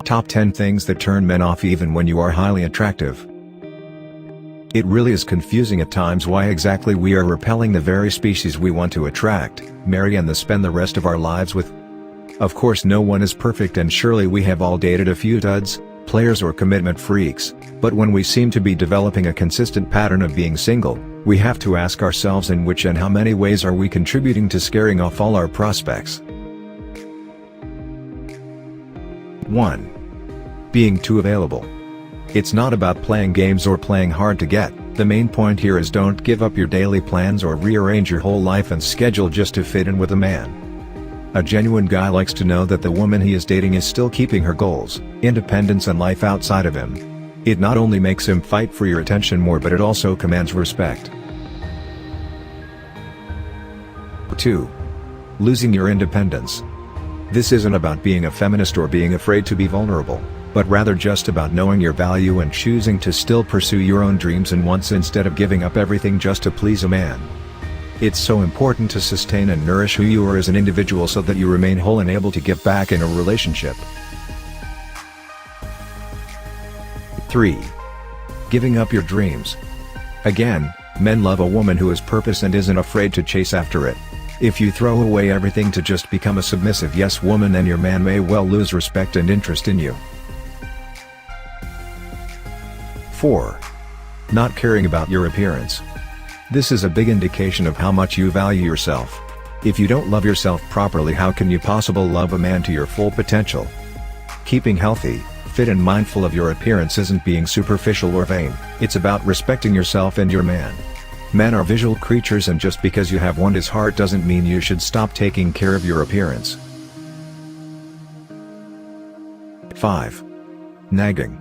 Top 10 things that turn men off even when you are highly attractive. It really is confusing at times why exactly we are repelling the very species we want to attract, marry and thus spend the rest of our lives with. Of course no one is perfect and surely we have all dated a few duds, players or commitment freaks, but when we seem to be developing a consistent pattern of being single, we have to ask ourselves in which and how many ways are we contributing to scaring off all our prospects. 1. Being too available. It's not about playing games or playing hard to get, the main point here is don't give up your daily plans or rearrange your whole life and schedule just to fit in with a man. A genuine guy likes to know that the woman he is dating is still keeping her goals, independence and life outside of him. It not only makes him fight for your attention more but it also commands respect. 2. Losing your independence. This isn't about being a feminist or being afraid to be vulnerable, but rather just about knowing your value and choosing to still pursue your own dreams and wants instead of giving up everything just to please a man. It's so important to sustain and nourish who you are as an individual so that you remain whole and able to get back in a relationship. 3. Giving up your dreams. Again, men love a woman who has purpose and isn't afraid to chase after it. If you throw away everything to just become a submissive yes woman, then your man may well lose respect and interest in you. 4. Not caring about your appearance. This is a big indication of how much you value yourself. If you don't love yourself properly, how can you possibly love a man to your full potential? Keeping healthy, fit and mindful of your appearance isn't being superficial or vain, it's about respecting yourself and your man. Men are visual creatures and just because you have won his heart doesn't mean you should stop taking care of your appearance. 5. Nagging.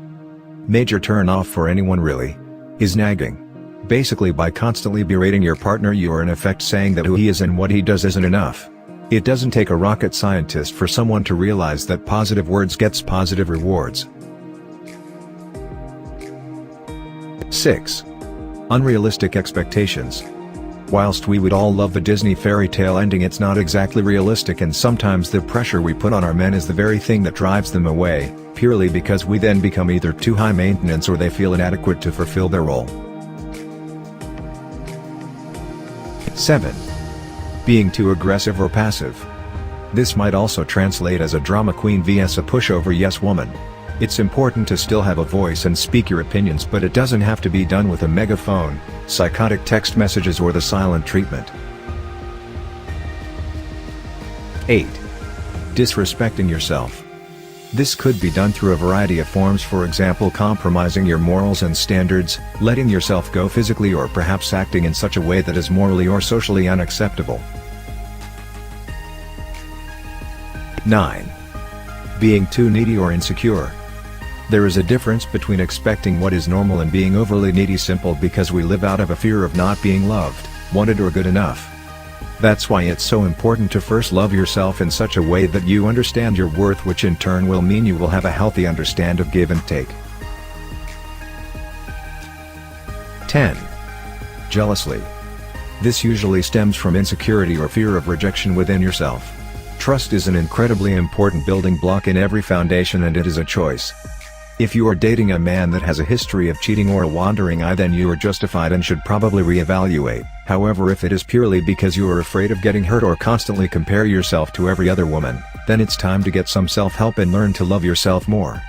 Major turn off for anyone really is nagging. Basically by constantly berating your partner you are in effect saying that who he is and what he does isn't enough. It doesn't take a rocket scientist for someone to realize that positive words gets positive rewards. 6. Unrealistic expectations. Whilst we would all love the Disney fairy tale ending, it's not exactly realistic and sometimes the pressure we put on our men is the very thing that drives them away, purely because we then become either too high maintenance or they feel inadequate to fulfill their role. 7. Being too aggressive or passive. This might also translate as a drama queen vs a pushover yes woman. It's important to still have a voice and speak your opinions, but it doesn't have to be done with a megaphone, psychotic text messages or the silent treatment. 8. Disrespecting yourself. This could be done through a variety of forms, for example compromising your morals and standards, letting yourself go physically or perhaps acting in such a way that is morally or socially unacceptable. 9. Being too needy or insecure. There is a difference between expecting what is normal and being overly needy simple because we live out of a fear of not being loved, wanted or good enough. That's why it's so important to first love yourself in such a way that you understand your worth, which in turn will mean you will have a healthy understanding of give and take. 10. Jealously. This usually stems from insecurity or fear of rejection within yourself. Trust is an incredibly important building block in every foundation and it is a choice. If you are dating a man that has a history of cheating or a wandering eye, then you are justified and should probably reevaluate. However, if it is purely because you are afraid of getting hurt or constantly compare yourself to every other woman, then it's time to get some self-help and learn to love yourself more.